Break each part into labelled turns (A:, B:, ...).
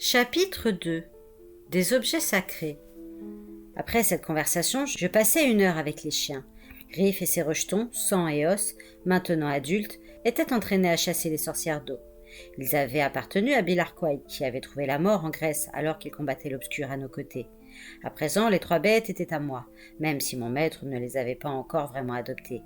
A: Chapitre 2. Des objets sacrés. Après cette conversation, je passai 1 heure avec les chiens. Griff et ses rejetons, sang et os, maintenant adultes, étaient entraînés à chasser les sorcières d'eau. Ils avaient appartenu à Bill Arkwright, qui avait trouvé la mort en Grèce alors qu'il combattait l'obscur à nos côtés. À présent, les 3 bêtes étaient à moi, même si mon maître ne les avait pas encore vraiment adoptées.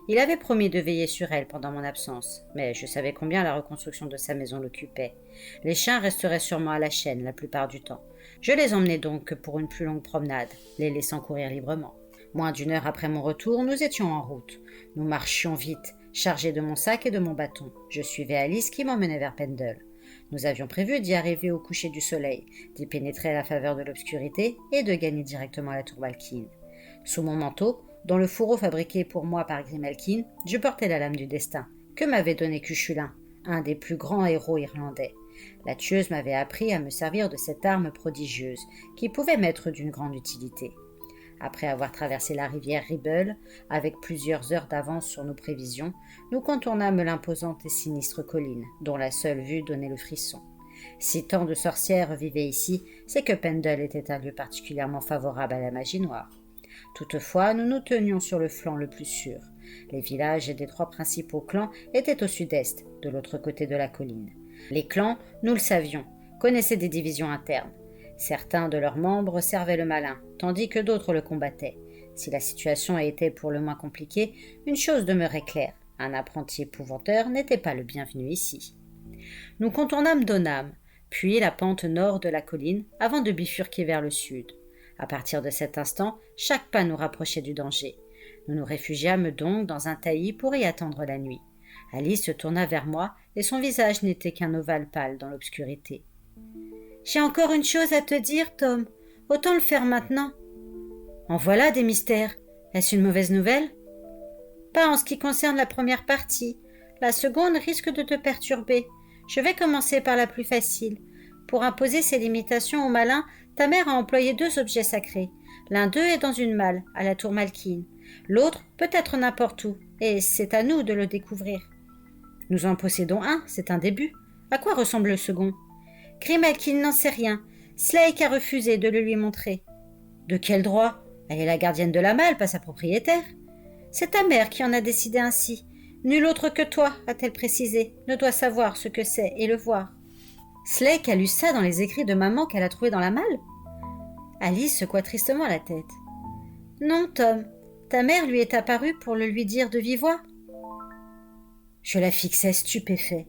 A: Il avait promis de veiller sur elles pendant mon absence, mais je savais combien la reconstruction de sa maison l'occupait. Les chiens resteraient sûrement à la chaîne la plupart du temps. Je les emmenai donc pour une plus longue promenade, les laissant courir librement. Moins d'1 heure après mon retour, nous étions en route. Nous marchions vite, chargés de mon sac et de mon bâton. Je suivais Alice qui m'emmenait vers Pendle. Nous avions prévu d'y arriver au coucher du soleil, d'y pénétrer à la faveur de l'obscurité et de gagner directement la tour Malkin. Sous mon manteau, dans le fourreau fabriqué pour moi par Grimalkin, je portais la lame du destin, que m'avait donnée Cuchulain, un des plus grands héros irlandais. La tueuse m'avait appris à me servir de cette arme prodigieuse, qui pouvait m'être d'une grande utilité. Après avoir traversé la rivière Ribble, avec plusieurs heures d'avance sur nos prévisions, nous contournâmes l'imposante et sinistre colline, dont la seule vue donnait le frisson. Si tant de sorcières vivaient ici, c'est que Pendle était un lieu particulièrement favorable à la magie noire. Toutefois, nous nous tenions sur le flanc le plus sûr. Les villages des 3 principaux clans étaient au sud-est, de l'autre côté de la colline. Les clans, nous le savions, connaissaient des divisions internes. Certains de leurs membres servaient le malin, tandis que d'autres le combattaient. Si la situation était pour le moins compliquée, une chose demeurait claire. Un apprenti épouvanteur n'était pas le bienvenu ici. Nous contournâmes Donham, puis la pente nord de la colline, avant de bifurquer vers le sud. À partir de cet instant, chaque pas nous rapprochait du danger. Nous nous réfugiâmes donc dans un taillis pour y attendre la nuit. Alice se tourna vers moi, et son visage n'était qu'un ovale pâle dans l'obscurité. « J'ai encore une chose à te dire, Tom. Autant le faire maintenant. »« En voilà des mystères. Est-ce une mauvaise nouvelle ?»« Pas en ce qui concerne la première partie. La seconde risque de te perturber. Je vais commencer par la plus facile. Pour imposer ces limitations aux malins, ta mère a employé 2 objets sacrés. L'un d'eux est dans une malle, à la tour Malkin. L'autre peut être n'importe où, et c'est à nous de le découvrir. Nous en possédons un, c'est un début. À quoi ressemble le second ? Grimalkin n'en sait rien. Slake a refusé de le lui montrer. De quel droit ? Elle est la gardienne de la malle, pas sa propriétaire. C'est ta mère qui en a décidé ainsi. Nul autre que toi, a-t-elle précisé, ne doit savoir ce que c'est et le voir. Slake a lu ça dans les écrits de maman qu'elle a trouvés dans la malle ? Alice secoua tristement la tête. Non, Tom. Ta mère lui est apparue pour le lui dire de vive voix. Je la fixais stupéfait.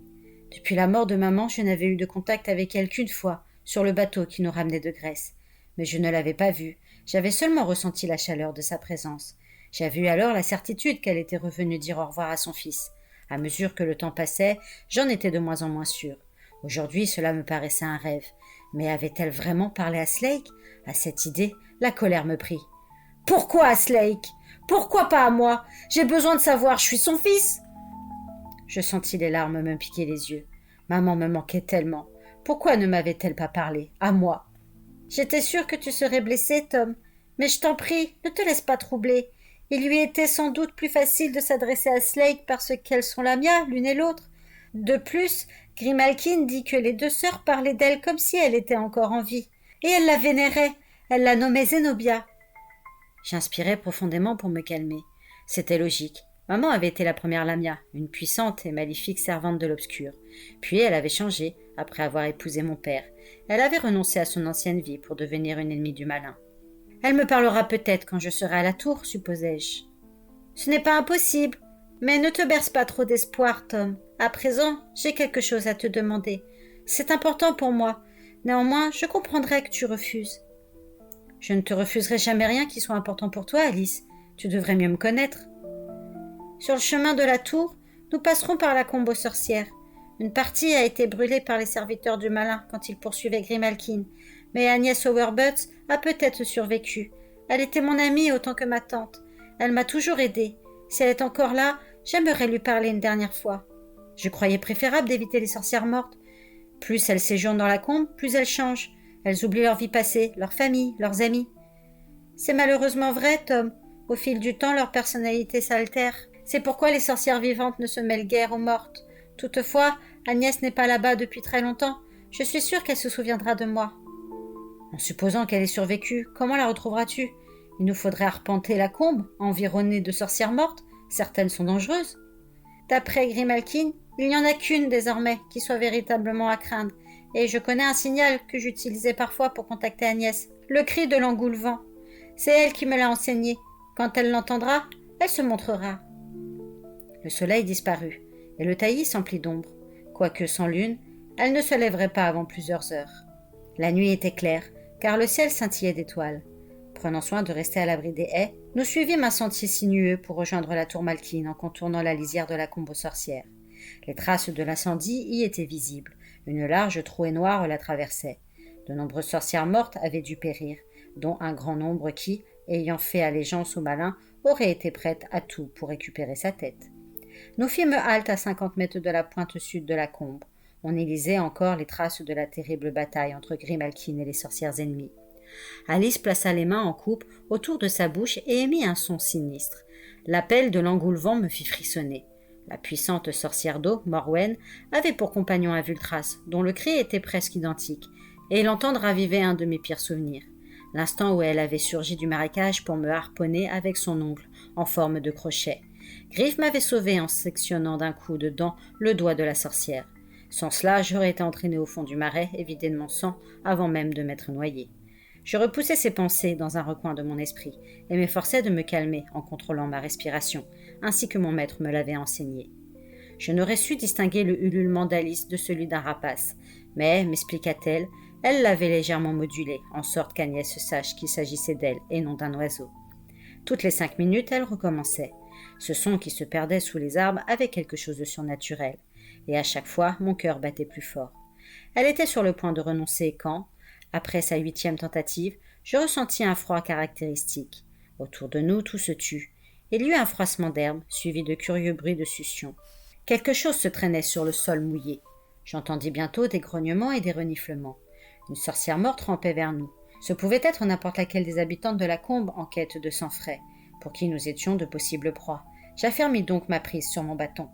A: Depuis la mort de maman, je n'avais eu de contact avec elle qu'1 fois, sur le bateau qui nous ramenait de Grèce. Mais je ne l'avais pas vue, j'avais seulement ressenti la chaleur de sa présence. J'avais eu alors la certitude qu'elle était revenue dire au revoir à son fils. À mesure que le temps passait, j'en étais de moins en moins sûre. Aujourd'hui, cela me paraissait un rêve. Mais avait-elle vraiment parlé à Slake ? À cette idée, la colère me prit. « Pourquoi à Slake ? Pourquoi pas à moi ? J'ai besoin de savoir, je suis son fils !» Je sentis les larmes me piquer les yeux. Maman me manquait tellement. Pourquoi ne m'avait-elle pas parlé, à moi ? J'étais sûre que tu serais blessé, Tom. Mais je t'en prie, ne te laisse pas troubler. Il lui était sans doute plus facile de s'adresser à Slake parce qu'elles sont Lamia, l'une et l'autre. De plus, Grimalkin dit que les 2 sœurs parlaient d'elle comme si elle était encore en vie. Et elle la vénérait. Elle la nommait Zenobia. J'inspirais profondément pour me calmer. C'était logique. Maman avait été la première Lamia, une puissante et maléfique servante de l'obscur. Puis elle avait changé, après avoir épousé mon père. Elle avait renoncé à son ancienne vie pour devenir une ennemie du malin. Elle me parlera peut-être quand je serai à la tour, supposai-je. Ce n'est pas impossible, mais ne te berce pas trop d'espoir, Tom. À présent, j'ai quelque chose à te demander. C'est important pour moi. Néanmoins, je comprendrai que tu refuses. Je ne te refuserai jamais rien qui soit important pour toi, Alice. Tu devrais mieux me connaître. Sur le chemin de la tour, nous passerons par la combe aux sorcières. Une partie a été brûlée par les serviteurs du malin quand ils poursuivaient Grimalkin, mais Agnès Overbutts a peut-être survécu. Elle était mon amie autant que ma tante. Elle m'a toujours aidée. Si elle est encore là, j'aimerais lui parler une dernière fois. Je croyais préférable d'éviter les sorcières mortes. Plus elles séjournent dans la combe, plus elles changent. Elles oublient leur vie passée, leur famille, leurs amis. C'est malheureusement vrai, Tom. Au fil du temps, leur personnalité s'altère. C'est pourquoi les sorcières vivantes ne se mêlent guère aux mortes. Toutefois, Agnès n'est pas là-bas depuis très longtemps. Je suis sûre qu'elle se souviendra de moi. En supposant qu'elle ait survécu, comment la retrouveras-tu? Il nous faudrait arpenter la combe, environnée de sorcières mortes. Certaines sont dangereuses. D'après Grimalkin, il n'y en a qu'une désormais qui soit véritablement à craindre, et je connais un signal que j'utilisais parfois pour contacter Agnès, le cri de l'engoulevent. C'est elle qui me l'a enseigné. Quand elle l'entendra, elle se montrera. Le soleil disparut, et le taillis s'emplit d'ombre. Quoique sans lune, elle ne se lèverait pas avant plusieurs heures. La nuit était claire, car le ciel scintillait d'étoiles. Prenant soin de rester à l'abri des haies, nous suivîmes un sentier sinueux pour rejoindre la tour Malkin en contournant la lisière de la combe aux sorcières. Les traces de l'incendie y étaient visibles. Une large trouée noire la traversait. De nombreuses sorcières mortes avaient dû périr, dont un grand nombre qui, ayant fait allégeance au malin, auraient été prêtes à tout pour récupérer sa tête. Nous fîmes halte à 50 mètres de la pointe sud de la combe. On y lisait encore les traces de la terrible bataille entre Grimalkin et les sorcières ennemies. Alice plaça les mains en coupe autour de sa bouche et émit un son sinistre. L'appel de l'engoulevent me fit frissonner. La puissante sorcière d'eau, Morwen, avait pour compagnon un Vultras, dont le cri était presque identique, et l'entendre ravivait un de mes pires souvenirs. L'instant où elle avait surgi du marécage pour me harponner avec son ongle, en forme de crochet. Griff m'avait sauvé en sectionnant d'un coup de dent le doigt de la sorcière. Sans cela, j'aurais été entraîné au fond du marais et vidé de mon sang avant même de m'être noyé. Je repoussais ces pensées dans un recoin de mon esprit et m'efforçais de me calmer en contrôlant ma respiration, ainsi que mon maître me l'avait enseigné. Je n'aurais su distinguer le ululement d'Alice de celui d'un rapace, mais, m'expliqua-t-elle, elle l'avait légèrement modulé, en sorte qu'Agnès sache qu'il s'agissait d'elle et non d'un oiseau. Toutes les 5 minutes, elle recommençait. Ce son qui se perdait sous les arbres avait quelque chose de surnaturel, et à chaque fois, mon cœur battait plus fort. Elle était sur le point de renoncer quand, après sa 8e tentative, je ressentis un froid caractéristique. Autour de nous, tout se tut. Il y eut un froissement d'herbe, suivi de curieux bruits de succion. Quelque chose se traînait sur le sol mouillé. J'entendis bientôt des grognements et des reniflements. Une sorcière morte rampait vers nous. Ce pouvait être n'importe laquelle des habitantes de la combe en quête de sang frais, pour qui nous étions de possibles proies. J'affermis donc ma prise sur mon bâton.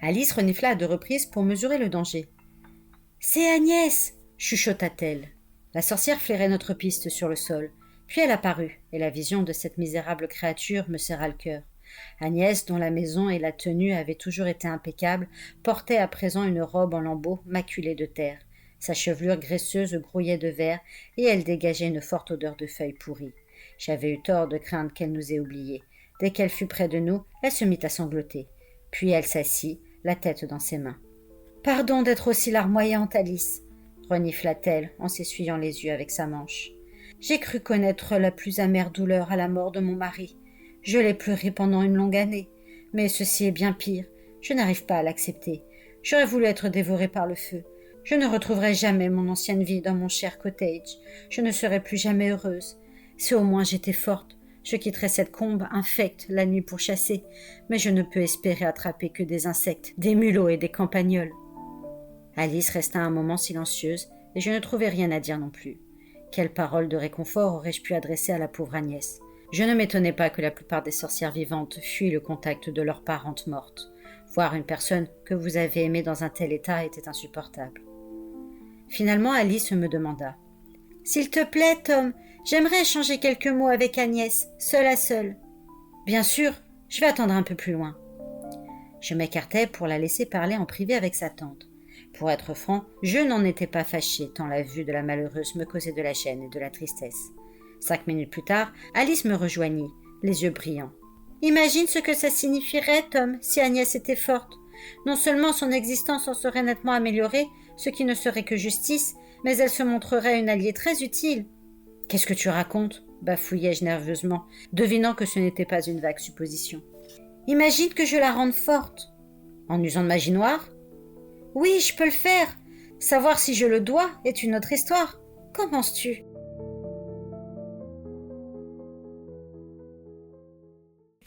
A: Alice renifla à 2 reprises pour mesurer le danger. « C'est Agnès !» chuchota-t-elle. La sorcière flairait notre piste sur le sol. Puis elle apparut, et la vision de cette misérable créature me serra le cœur. Agnès, dont la maison et la tenue avaient toujours été impeccables, portait à présent une robe en lambeaux maculée de terre. Sa chevelure graisseuse grouillait de verre, et elle dégageait une forte odeur de feuilles pourries. J'avais eu tort de craindre qu'elle nous ait oubliés. Dès qu'elle fut près de nous, elle se mit à sangloter. Puis elle s'assit, la tête dans ses mains. « Pardon d'être aussi larmoyante, Alice !» renifla-t-elle en s'essuyant les yeux avec sa manche. « J'ai cru connaître la plus amère douleur à la mort de mon mari. Je l'ai pleuré pendant une longue année, mais ceci est bien pire. Je n'arrive pas à l'accepter. J'aurais voulu être dévorée par le feu. Je ne retrouverai jamais mon ancienne vie dans mon cher cottage. Je ne serai plus jamais heureuse. Si au moins j'étais forte, je quitterais cette combe infecte la nuit pour chasser, mais je ne peux espérer attraper que des insectes, des mulots et des campagnols. » Alice resta un moment silencieuse, et je ne trouvais rien à dire non plus. Quelle parole de réconfort aurais-je pu adresser à la pauvre Agnès? Je ne m'étonnais pas que la plupart des sorcières vivantes fuient le contact de leurs parentes mortes. Voir une personne que vous avez aimée dans un tel état était insupportable. Finalement, Alice me demanda. « S'il te plaît, Tom, j'aimerais échanger quelques mots avec Agnès, seule à seule. »« Bien sûr, je vais attendre un peu plus loin. » Je m'écartai pour la laisser parler en privé avec sa tante. Pour être franc, je n'en étais pas fâché tant la vue de la malheureuse me causait de la gêne et de la tristesse. 5 minutes plus tard, Alice me rejoignit, les yeux brillants. « Imagine ce que ça signifierait, Tom, si Agnès était forte. Non seulement son existence en serait nettement améliorée, ce qui ne serait que justice, mais elle se montrerait une alliée très utile. »« Qu'est-ce que tu racontes ?» bafouillai-je nerveusement, devinant que ce n'était pas une vague supposition. « Imagine que je la rende forte. »« En usant de magie noire ?»« Oui, je peux le faire. Savoir si je le dois est une autre histoire. Qu'en penses-tu »